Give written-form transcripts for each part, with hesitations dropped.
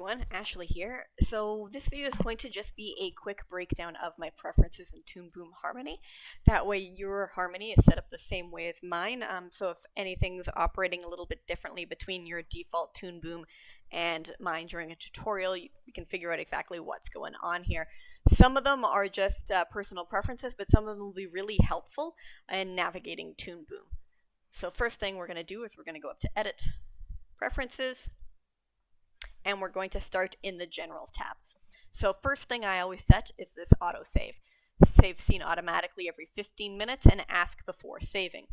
everyone, Ashley here. So this video is going to just be a quick breakdown of my preferences in ToonBoom Harmony. That way your Harmony is set up the same way as mine. So if anything's operating a little bit differently between your default ToonBoom and mine during a tutorial, you can figure out exactly what's going on here. Some of them are just personal preferences, but some of them will be really helpful in navigating ToonBoom. So first thing we're going to do is we're going to go up to Edit, Preferences, and we're going to start in the General tab. So first thing I always set is this autosave. Save scene automatically every 15 minutes and ask before saving.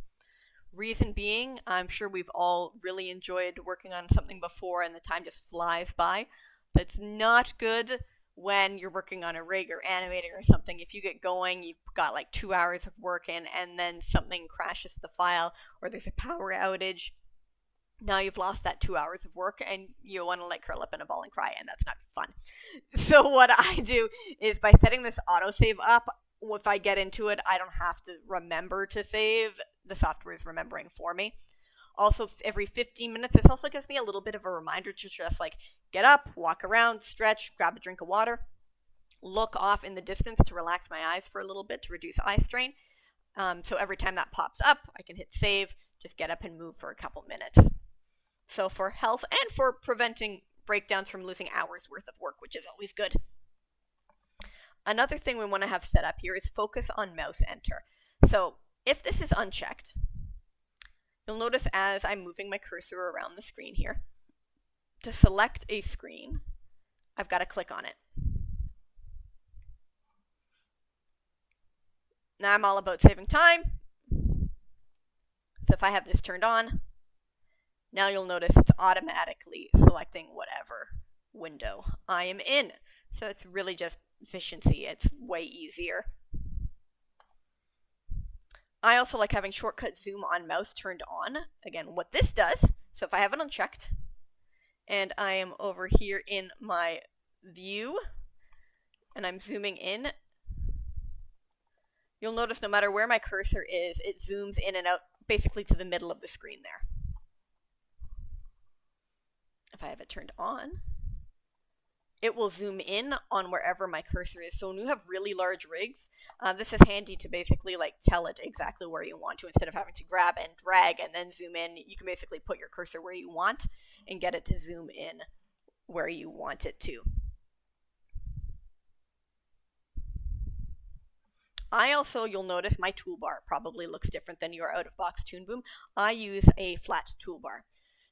Reason being, I'm sure we've all really enjoyed working on something before and the time just flies by. That's not good when you're working on a rig or animating or something. If you get going, you've got like 2 hours of work in, and then something crashes the file or there's a power outage. Now you've lost that 2 hours of work and you want to like curl up in a ball and cry, and that's not fun. So what I do is by setting this autosave up, if I get into it, I don't have to remember to save. The software is remembering for me. Also, every 15 minutes, this also gives me a little bit of a reminder to just like get up, walk around, stretch, grab a drink of water, look off in the distance to relax my eyes for a little bit to reduce eye strain. So every time that pops up, I can hit save, just get up and move for a couple minutes. So for health and for preventing breakdowns from losing hours worth of work, which is always good. Another thing we want to have set up here is focus on mouse enter. So if this is unchecked, you'll notice as I'm moving my cursor around the screen here, to select a screen, I've got to click on it. Now I'm all about saving time. So if I have this turned on, now you'll notice it's automatically selecting whatever window I am in. So it's really just efficiency. It's way easier. I also like having shortcut zoom on mouse turned on. Again, what this does, so if I have it unchecked and I am over here in my view and I'm zooming in, you'll notice no matter where my cursor is, it zooms in and out basically to the middle of the screen there. If I have it turned on, it will zoom in on wherever my cursor is. So when you have really large rigs, this is handy to basically like tell it exactly where you want to. Instead of having to grab and drag and then zoom in, you can basically put your cursor where you want and get it to zoom in where you want it to. I also, you'll notice my toolbar probably looks different than your out-of-box ToonBoom. I use a flat toolbar.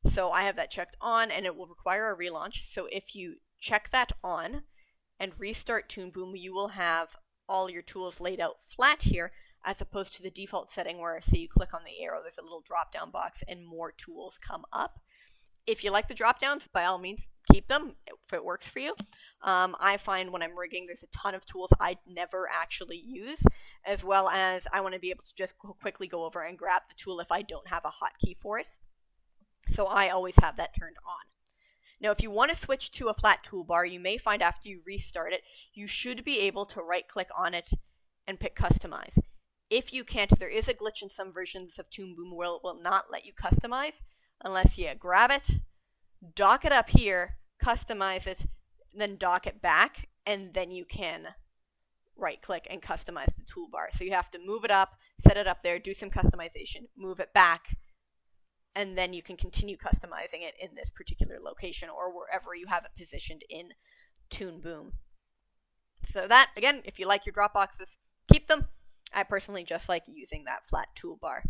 So I have that checked on and it will require a relaunch. So if you check that on and restart ToonBoom, you will have all your tools laid out flat here as opposed to the default setting where, say, you click on the arrow, there's a little drop down box and more tools come up. If you like the drop downs, by all means, keep them if it works for you. I find when I'm rigging, there's a ton of tools I never actually use, as well as I want to be able to just quickly go over and grab the tool if I don't have a hotkey for it. So I always have that turned on. Now, if you want to switch to a flat toolbar, you may find after you restart it, you should be able to right-click on it and pick Customize. If you can't, there is a glitch in some versions of ToonBoom where it will not let you customize unless you grab it, dock it up here, customize it, then dock it back, and then you can right-click and customize the toolbar. So you have to move it up, set it up there, do some customization, move it back, and then you can continue customizing it in this particular location or wherever you have it positioned in ToonBoom. So that, again, if you like your drop boxes, keep them. I personally just like using that flat toolbar.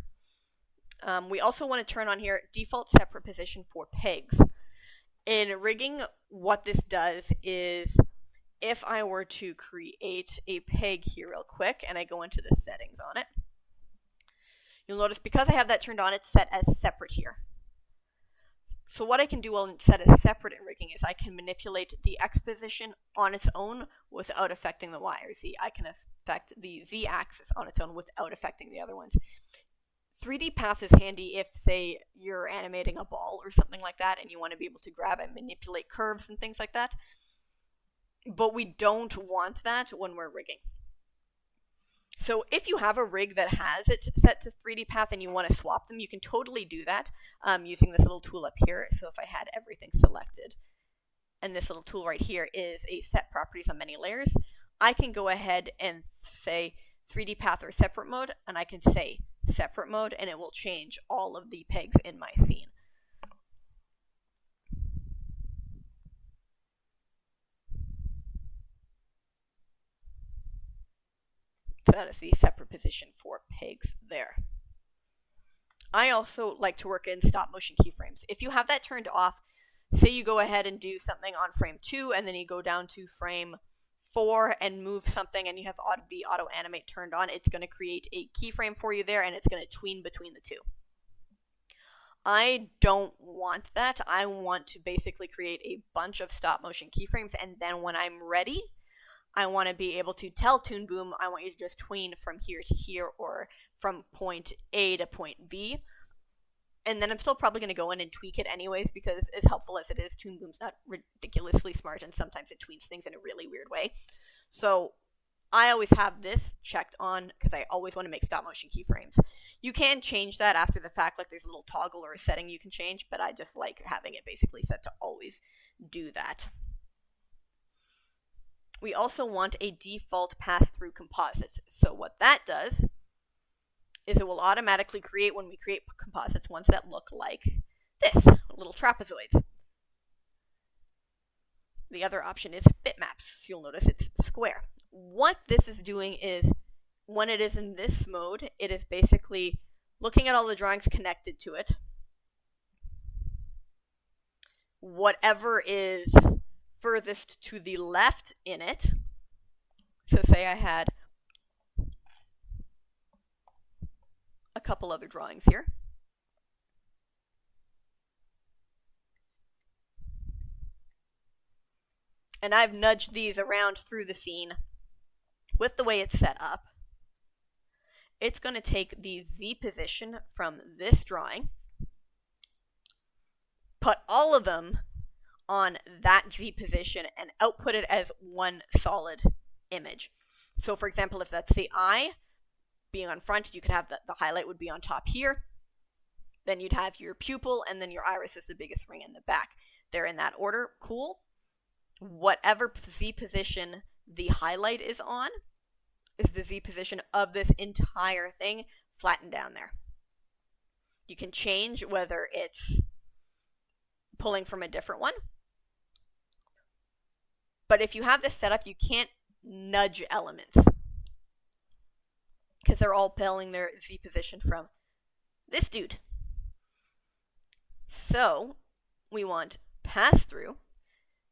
We also want to turn on here default separate position for pegs. In rigging, what this does is if I were to create a peg here real quick and I go into the settings on it, you'll notice because I have that turned on, it's set as separate here. So what I can do while it's set as separate in rigging is I can manipulate the X position on its own without affecting the Y or Z. I can affect the Z axis on its own without affecting the other ones. 3D path is handy if, say, you're animating a ball or something like that and you want to be able to grab and manipulate curves and things like that. But we don't want that when we're rigging. So if you have a rig that has it set to 3D path and you want to swap them, you can totally do that using this little tool up here. So if I had everything selected and this little tool right here is a set properties on many layers, I can go ahead and say 3D path or separate mode, and I can say separate mode, and it will change all of the pegs in my scene. So that is the separate position for pegs there. I also like to work in stop motion keyframes. If you have that turned off, say you go ahead and do something on frame 2 and then you go down to frame 4 and move something and you have the auto animate turned on, it's going to create a keyframe for you there and it's going to tween between the two. I don't want that. I want to basically create a bunch of stop motion keyframes, and then when I'm ready, I want to be able to tell ToonBoom, I want you to just tween from here to here or from point A to point B. And then I'm still probably going to go in and tweak it anyways, because as helpful as it is, ToonBoom's not ridiculously smart and sometimes it tweaks things in a really weird way. So I always have this checked on because I always want to make stop motion keyframes. You can change that after the fact, like there's a little toggle or a setting you can change, but I just like having it basically set to always do that. We also want a default pass-through composite. So what that does is it will automatically create, when we create composites, ones that look like this, little trapezoids. The other option is bitmaps. So you'll notice it's square. What this is doing is, when it is in this mode, it is basically looking at all the drawings connected to it. Whatever is furthest to the left in it. So say I had a couple other drawings here. And I've nudged these around through the scene with the way it's set up. It's going to take the Z position from this drawing, put all of them on that Z position, and output it as one solid image. So for example, if that's the eye being on front, you could have the highlight would be on top here. Then you'd have your pupil, and then your iris is the biggest ring in the back. They're in that order. Cool. Whatever Z position the highlight is on is the Z position of this entire thing flattened down there. You can change whether it's pulling from a different one. But if you have this set up, you can't nudge elements because they're all pulling their Z position from this dude. So we want pass through,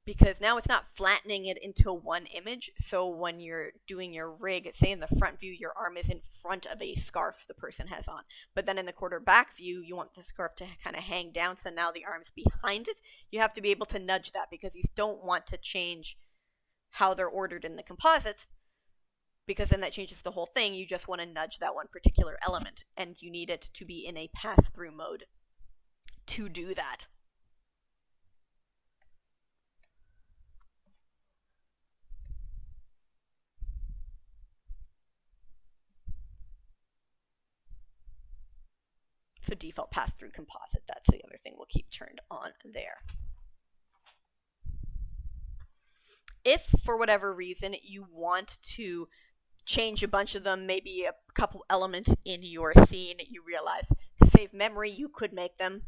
because now it's not flattening it into one image. So when you're doing your rig, say in the front view, your arm is in front of a scarf the person has on. But then in the quarter back view, you want the scarf to kind of hang down, so now the arm's behind it. You have to be able to nudge that, because you don't want to change how they're ordered in the composites, because then that changes the whole thing. You just want to nudge that one particular element, and you need it to be in a pass-through mode to do that. So default pass-through composite, that's the other thing we'll keep turned on there. If, for whatever reason, you want to change a bunch of them, maybe a couple elements in your scene, you realize to save memory, you could make them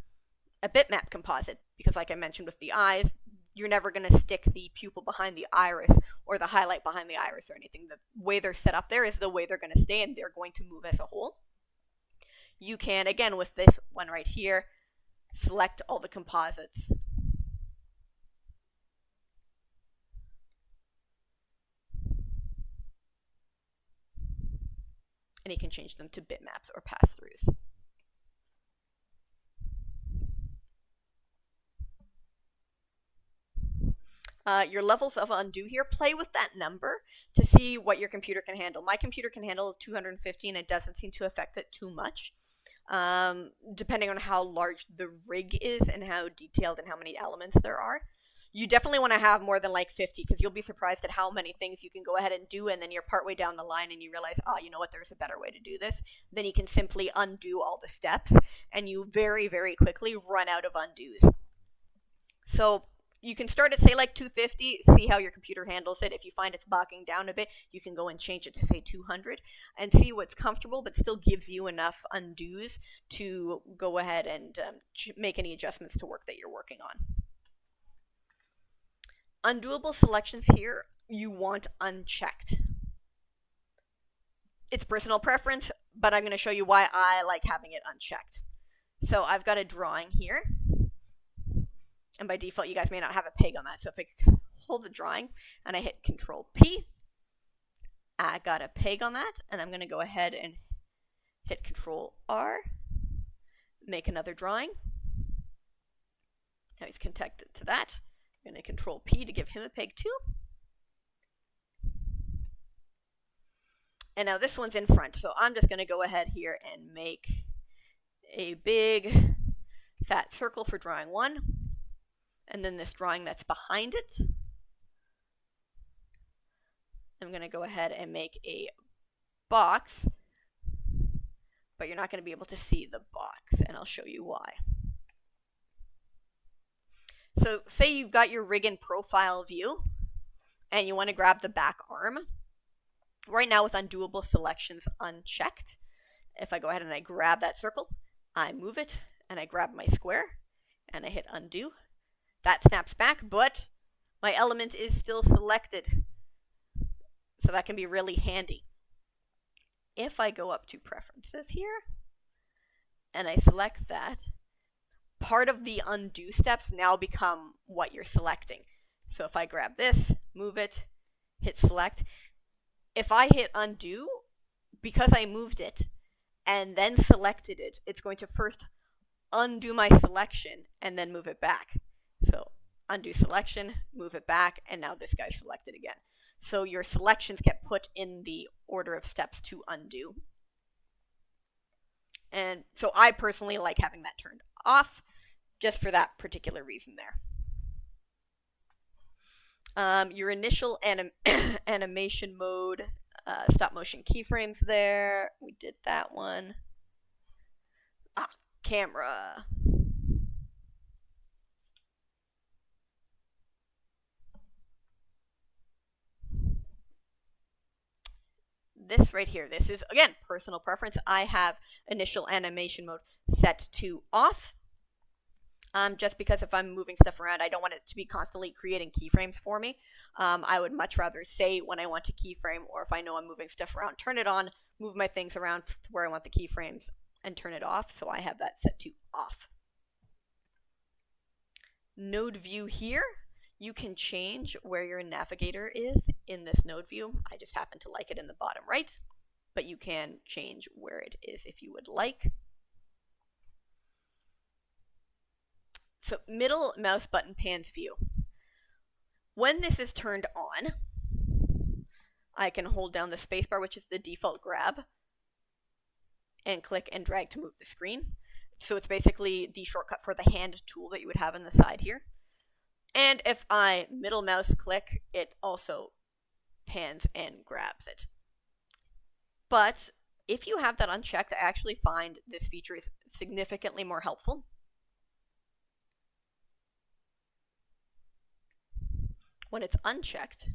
a bitmap composite. Because like I mentioned with the eyes, you're never going to stick the pupil behind the iris or the highlight behind the iris or anything. The way they're set up there is the way they're going to stay, and they're going to move as a whole. You can, again, with this one right here, select all the composites. And you can change them to bitmaps or pass-throughs. Your levels of undo here, play with that number to see what your computer can handle. My computer can handle 250, and it doesn't seem to affect it too much. Depending on how large the rig is and how detailed and how many elements there are. You definitely want to have more than like 50, because you'll be surprised at how many things you can go ahead and do, and then you're partway down the line and you realize, you know what, there's a better way to do this. Then you can simply undo all the steps, and you very, very quickly run out of undos. So you can start at say like 250, see how your computer handles it. If you find it's bogging down a bit, you can go and change it to say 200 and see what's comfortable but still gives you enough undos to go ahead and make any adjustments to work that you're working on. Undoable selections here, you want unchecked. It's personal preference, but I'm going to show you why I like having it unchecked. So I've got a drawing here. And by default, you guys may not have a peg on that. So if I hold the drawing and I hit Control P, I got a peg on that. And I'm going to go ahead and hit Control R, make another drawing. Now he's connected to that. I'm going to Control P to give him a peg too. And now this one's in front. So I'm just going to go ahead here and make a big fat circle for drawing 1. And then this drawing that's behind it, I'm going to go ahead and make a box, but you're not going to be able to see the box, and I'll show you why. So say you've got your rig in profile view, and you want to grab the back arm. Right now with undoable selections unchecked, if I go ahead and I grab that circle, I move it, and I grab my square, and I hit undo. That snaps back, but my element is still selected. So that can be really handy. If I go up to preferences here, and I select that, part of the undo steps now become what you're selecting. So if I grab this, move it, hit select, if I hit undo, because I moved it and then selected it, it's going to first undo my selection and then move it back. So undo selection, move it back, and now this guy's selected again. So your selections get put in the order of steps to undo. And so I personally like having that turned off just for that particular reason there. Your initial animation mode, stop motion keyframes there. We did that one. Camera. This right here, this is, again, personal preference. I have initial animation mode set to off. Just because if I'm moving stuff around, I don't want it to be constantly creating keyframes for me. I would much rather say when I want to keyframe, or if I know I'm moving stuff around, turn it on, move my things around to where I want the keyframes, and turn it off. So I have that set to off. Node view here, you can change where your navigator is in this node view. I just happen to like it in the bottom right, but you can change where it is if you would like. So middle mouse button pans view. When this is turned on, I can hold down the spacebar, which is the default grab, and click and drag to move the screen. So it's basically the shortcut for the hand tool that you would have on the side here. And if I middle mouse click, it also pans and grabs it. But if you have that unchecked, I actually find this feature is significantly more helpful. When it's unchecked,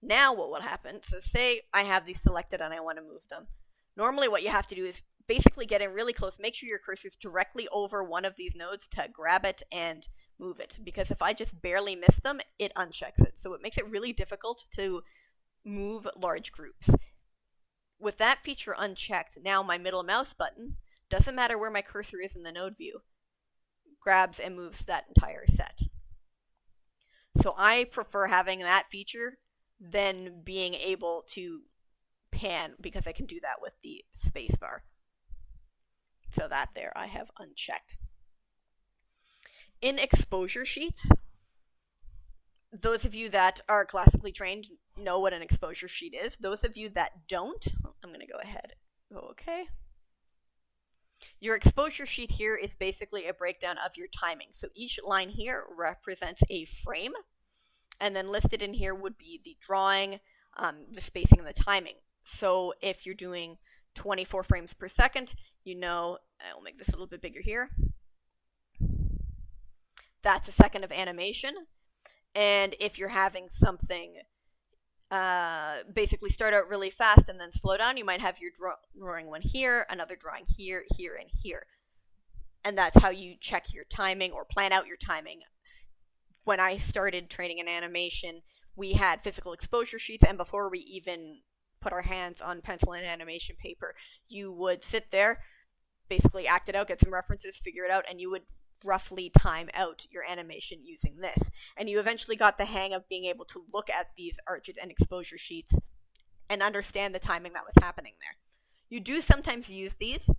now what will happen, so say I have these selected and I want to move them. Normally what you have to do is basically get in really close, make sure your cursor is directly over one of these nodes to grab it and move it. Because if I just barely miss them, it unchecks it. So it makes it really difficult to move large groups. With that feature unchecked, now my middle mouse button, doesn't matter where my cursor is in the node view, grabs and moves that entire set. So I prefer having that feature than being able to pan, because I can do that with the spacebar. So that there I have unchecked. In exposure sheets, those of you that are classically trained know what an exposure sheet is. Those of you that don't, I'm going to go ahead. Okay. Your exposure sheet here is basically a breakdown of your timing. So each line here represents a frame, and then listed in here would be the drawing, the spacing, and the timing. So if you're doing 24 frames per second, you know, I'll make this a little bit bigger here. that's a second of animation. And if you're having something basically start out really fast and then slow down, you might have your drawing one here, another drawing here, here, and here. And that's how you check your timing or plan out your timing. When I started training in animation, we had physical exposure sheets, and before we even put our hands on pencil and animation paper, you would sit there, basically act it out, get some references, figure it out, and you would roughly time out your animation using this. And you eventually got the hang of being able to look at these arches and exposure sheets and understand the timing that was happening there. You do sometimes use these,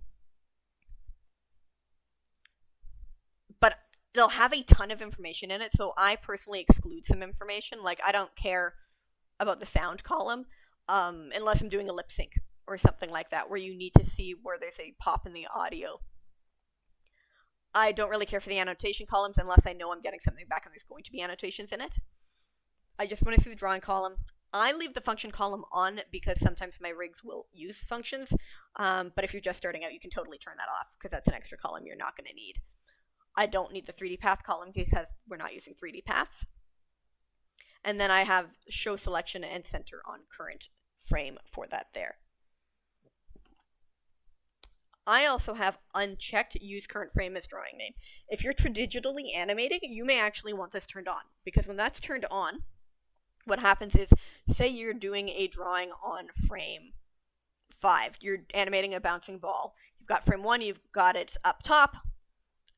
but they'll have a ton of information in it, so I personally exclude some information. Like, I don't care about the sound column unless I'm doing a lip sync or something like that, where you need to see where there's a pop in the audio. I don't really care for the annotation columns unless I know I'm getting something back and there's going to be annotations in it. I just want to see the drawing column. I leave the function column on because sometimes my rigs will use functions, but if you're just starting out, you can totally turn that off because that's an extra column you're not going to need. I don't need the 3D path column because we're not using 3D paths. And then I have show selection and center on current frame for that there. I also have unchecked use current frame as drawing name. If you're digitally animating, you may actually want this turned on, because when that's turned on, what happens is, say you're doing a drawing on frame 5. You're animating a bouncing ball. You've got frame 1, you've got it up top,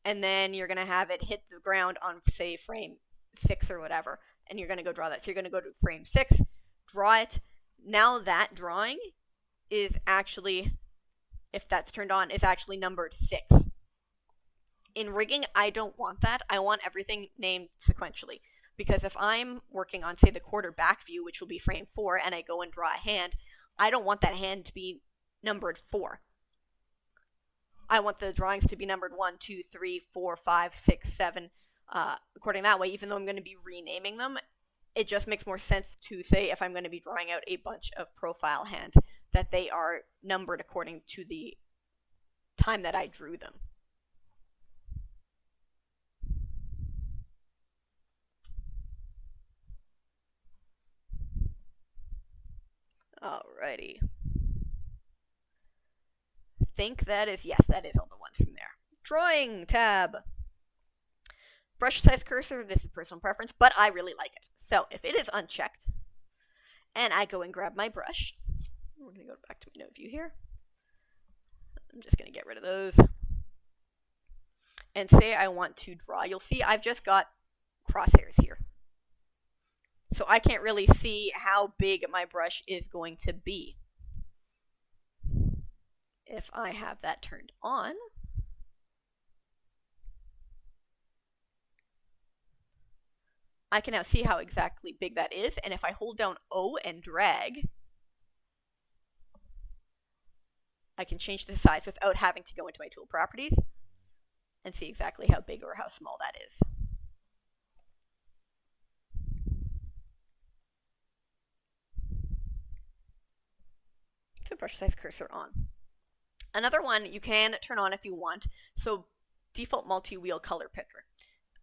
and then you're going to have it hit the ground on, say, frame 6 or whatever, and you're going to go draw that. So you're going to go to frame 6, draw it. Now that drawing is actually, if that's turned on, is actually numbered 6. In rigging, I don't want that. I want everything named sequentially. Because if I'm working on, say, the quarter back view, which will be frame 4, and I go and draw a hand, I don't want that hand to be numbered 4. I want the drawings to be numbered 1, 2, 3, 4, 5, 6, 7, according that way. Even though I'm going to be renaming them, it just makes more sense to say, if I'm going to be drawing out a bunch of profile hands, that they are numbered according to the time that I drew them. Alrighty. Think that is, yes, that is all the ones from there. Drawing tab. Brush size cursor, this is personal preference, but I really like it. So if it is unchecked, and I go and grab my brush, we're going to go back to my note view here. I'm just going to get rid of those. And say I want to draw. You'll see I've just got crosshairs here. So I can't really see how big my brush is going to be. If I have that turned on, I can now see how exactly big that is. And if I hold down O and drag, I can change the size without having to go into my tool properties and see exactly how big or how small that is. So brush size cursor on. Another one you can turn on if you want. So default multi-wheel color picker.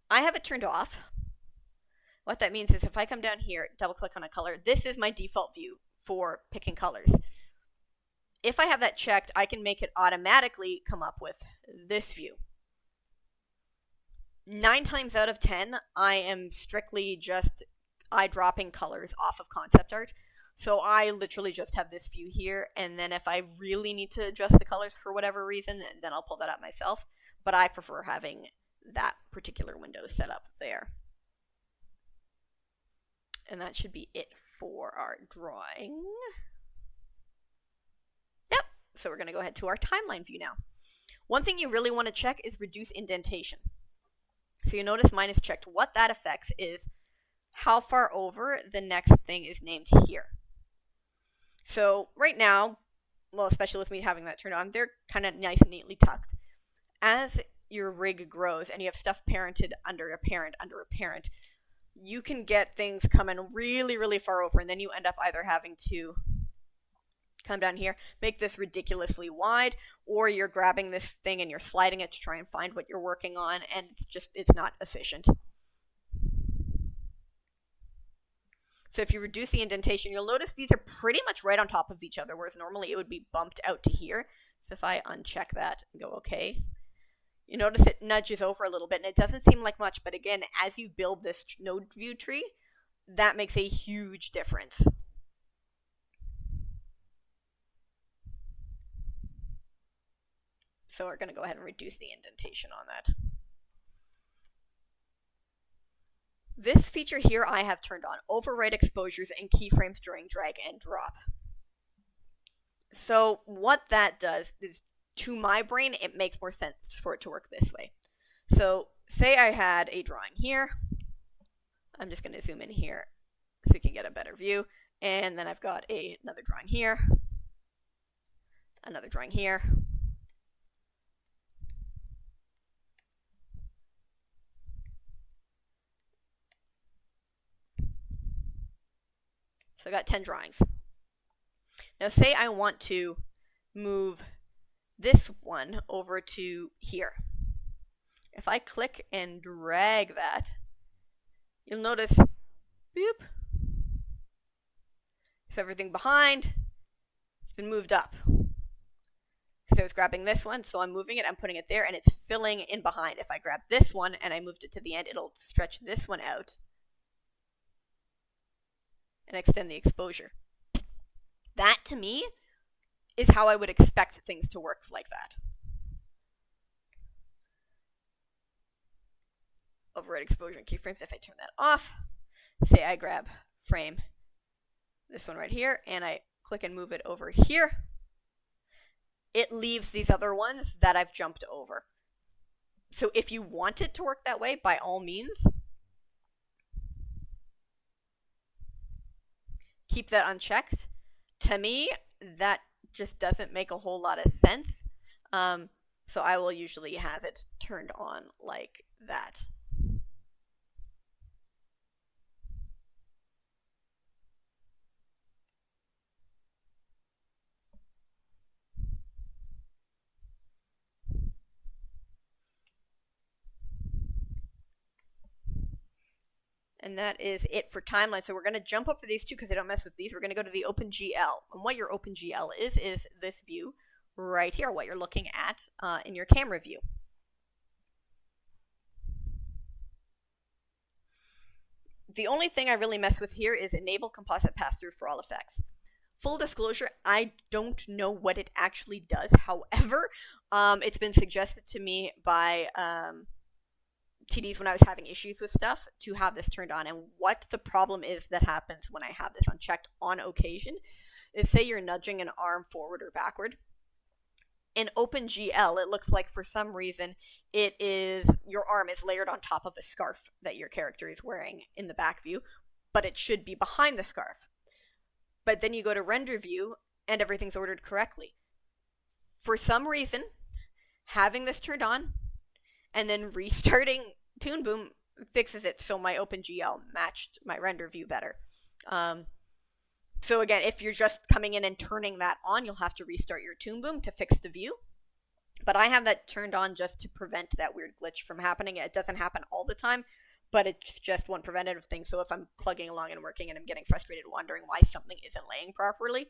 I have it turned off. What that means is if I come down here, double click on a color, this is my default view for picking colors. If I have that checked, I can make it automatically come up with this view. 9 times out of 10, I am strictly just eyedropping colors off of concept art. So I literally just have this view here, and then if I really need to adjust the colors for whatever reason, then I'll pull that up myself. But I prefer having that particular window set up there. And that should be it for our drawing. Yep, so we're going to go ahead to our timeline view now. One thing you really want to check is reduce indentation. So you notice mine is checked. What that affects is how far over the next thing is named here. So right now, well, especially with me having that turned on, they're kind of nice and neatly tucked. As your rig grows and you have stuff parented under a parent, you can get things coming really, really far over, and then you end up either having to come down here, make this ridiculously wide, or you're grabbing this thing and you're sliding it to try and find what you're working on, and it's not efficient. So if you reduce the indentation, you'll notice these are pretty much right on top of each other, whereas normally it would be bumped out to here. So if I uncheck that and go OK, you notice it nudges over a little bit, and it doesn't seem like much, but again, as you build this node view tree, that makes a huge difference. So we're going to go ahead and reduce the indentation on that. This feature here I have turned on, override exposures and keyframes during drag and drop. So what that does is, to my brain, it makes more sense for it to work this way. So say I had a drawing here. I'm just going to zoom in here so we can get a better view. And then I've got another drawing here, another drawing here. So I got 10 drawings. Now say I want to move this one over to here. If I click and drag that, you'll notice, boop, so everything behind has been moved up. Because I was grabbing this one, so I'm moving it, I'm putting it there, and it's filling in behind. If I grab this one and I moved it to the end, it'll stretch this one out and extend the exposure. That, to me, is how I would expect things to work like that. Override exposure and keyframes, if I turn that off, say I grab frame, this one right here, and I click and move it over here, it leaves these other ones that I've jumped over. So if you want it to work that way, by all means, keep that unchecked. To me, that just doesn't make a whole lot of sense. So I will usually have it turned on like that. And that is it for timeline. So we're going to jump over these two because I don't mess with these. We're going to go to the OpenGL. And what your OpenGL is this view right here, what you're looking at in your camera view. The only thing I really mess with here is enable composite pass-through for all effects. Full disclosure, I don't know what it actually does. However, it's been suggested to me by TDs when I was having issues with stuff to have this turned on. And what the problem is that happens when I have this unchecked on occasion is, say you're nudging an arm forward or backward. In OpenGL, it looks like for some reason your arm is layered on top of a scarf that your character is wearing in the back view, but it should be behind the scarf. But then you go to render view and everything's ordered correctly. For some reason, having this turned on and then restarting ToonBoom fixes it so my OpenGL matched my render view better. So again, if you're just coming in and turning that on, you'll have to restart your ToonBoom to fix the view. But I have that turned on just to prevent that weird glitch from happening. It doesn't happen all the time, but it's just one preventative thing. So if I'm plugging along and working and I'm getting frustrated wondering why something isn't laying properly,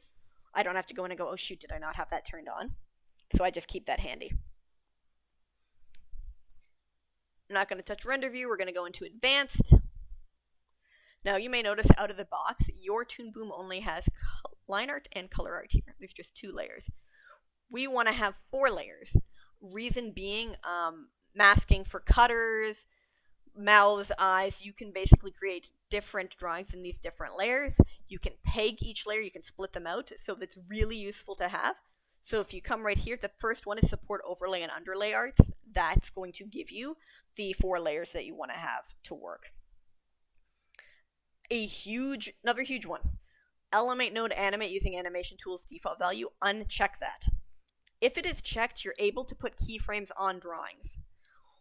I don't have to go in and go, oh shoot, did I not have that turned on? So I just keep that handy. I'm not going to touch render view. We're going to go into advanced. Now you may notice out of the box, your ToonBoom only has line art and color art here. There's just 2 layers. We want to have 4 layers. Reason being, masking for cutters, mouths, eyes. You can basically create different drawings in these different layers. You can peg each layer. You can split them out. So that's really useful to have. So if you come right here, the first one is support overlay and underlay arts. That's going to give you the 4 layers that you want to have to work. Another huge one. Element node animate using animation tools default value. Uncheck that. If it is checked, you're able to put keyframes on drawings.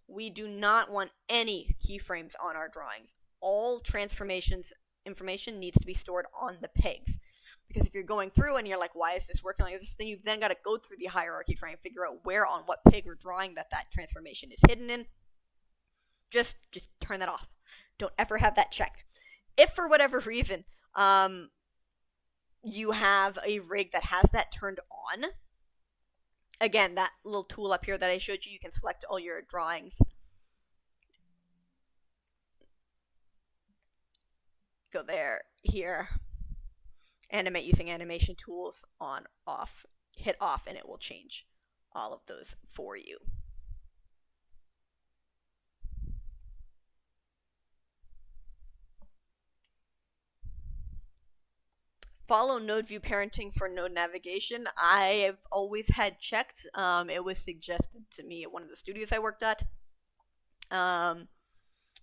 We do not want any keyframes on our drawings. All transformations information needs to be stored on the pegs. Because if you're going through and you're like, why is this working like this, then you've then got to go through the hierarchy, try and figure out where on what pig or drawing that transformation is hidden in. Just turn that off. Don't ever have that checked. If for whatever reason you have a rig that has that turned on, again, that little tool up here that I showed you, you can select all your drawings. Go there, here, animate using animation tools, on, off, hit off, and it will change all of those for you. Follow node view parenting for node navigation. I have always had checked. It was suggested to me at one of the studios I worked at.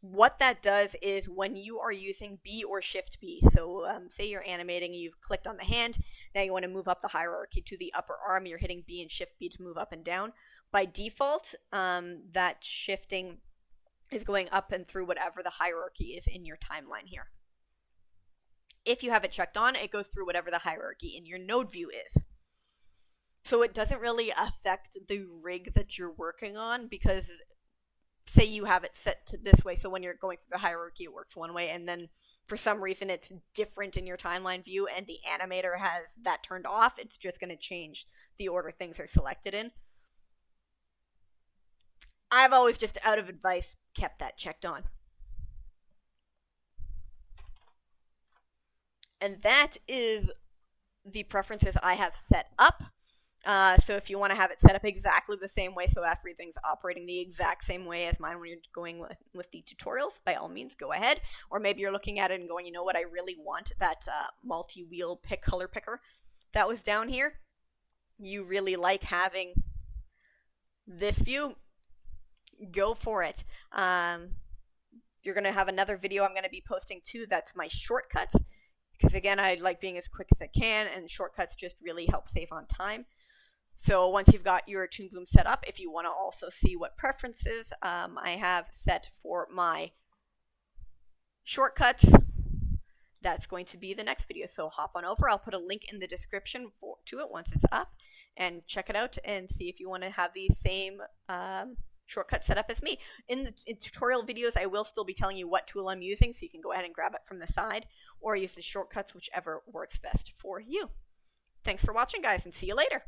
What that does is when you are using B or Shift B, so say you're animating and you've clicked on the hand, now you want to move up the hierarchy to the upper arm, you're hitting B and Shift B to move up and down. By default, that shifting is going up and through whatever the hierarchy is in your timeline here. If you have it checked on, it goes through whatever the hierarchy in your node view is. So it doesn't really affect the rig that you're working on, because say you have it set to this way, so when you're going through the hierarchy it works one way, and then for some reason it's different in your timeline view and the animator has that turned off, it's just going to change the order things are selected in. I've always, just out of advice, kept that checked on. And that is the preferences I have set up. So if you want to have it set up exactly the same way, so everything's operating the exact same way as mine when you're going with the tutorials, by all means, go ahead. Or maybe you're looking at it and going, you know what, I really want that multi-wheel color picker that was down here. You really like having this view, go for it. You're going to have another video I'm going to be posting too, that's my shortcuts. Because again, I like being as quick as I can, and shortcuts just really help save on time. So once you've got your ToonBoom set up, if you want to also see what preferences I have set for my shortcuts, that's going to be the next video. So hop on over. I'll put a link in the description to it once it's up, and check it out and see if you want to have the same shortcut set up as me. In tutorial videos, I will still be telling you what tool I'm using, so you can go ahead and grab it from the side or use the shortcuts, whichever works best for you. Thanks for watching, guys, and see you later.